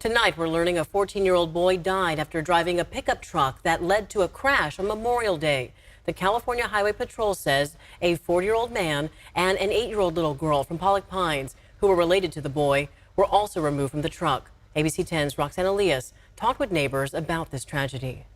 Tonight, we're learning a 14-year-old boy died after driving a pickup truck that led to a crash on Memorial Day. The California Highway Patrol says a 40-year-old man and an 8-year-old little girl from Pollock Pines, who were related to the boy, were also removed from the truck. ABC 10's Roxanne Elias talked with neighbors about this tragedy.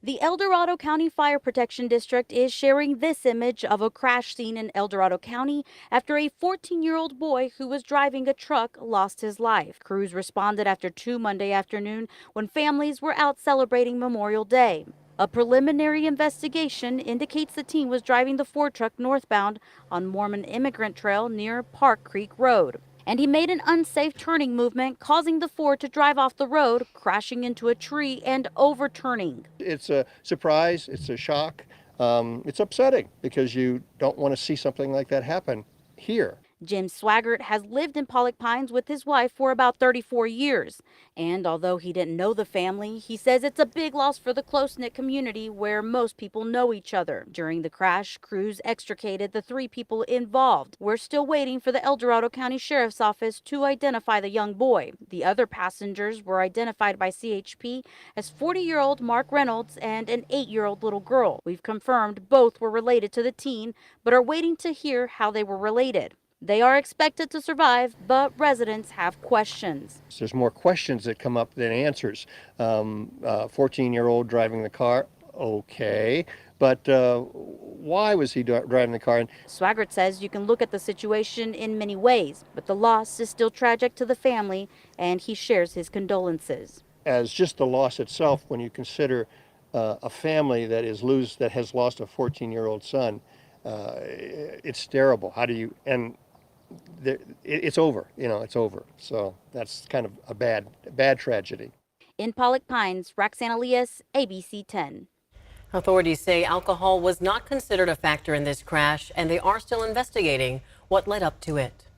The Dorado County Fire Protection District is sharing this image of a crash scene in Dorado County after a 14-year-old boy who was driving a truck lost his life. Crews responded after 2 Monday afternoon when families were out celebrating Memorial Day. A preliminary investigation indicates the teen was driving the Ford truck northbound on Mormon Emigrant Trail near Park Creek Road, and he made an unsafe turning movement, causing the Ford to drive off the road, crashing into a tree and overturning. It's a surprise, it's a shock, it's upsetting because you don't want to see something like that happen here. Jim Swaggart has lived in Pollock Pines with his wife for about 34 years. And although he didn't know the family, he says it's a big loss for the close-knit community where most people know each other. During the crash, crews extricated the 3 people involved. We're still waiting for the El Dorado County Sheriff's Office to identify the young boy. The other passengers were identified by CHP as 40-year-old Mark Reynolds and an 8-year-old little girl. We've confirmed both were related to the teen, but are waiting to hear how they were related. They are expected to survive, but residents have questions. There's more questions that come up than answers. 14-year-old driving the car, okay, but why was he driving the car? Swaggart says you can look at the situation in many ways, but the loss is still tragic to the family, and he shares his condolences. As just the loss itself, when you consider a family that has lost a 14-year-old son, it's terrible. How do you, and it's over, it's over. So that's kind of a bad tragedy. In Pollock Pines, Roxanne Elias, ABC 10. Authorities say alcohol was not considered a factor in this crash, and they are still investigating what led up to it.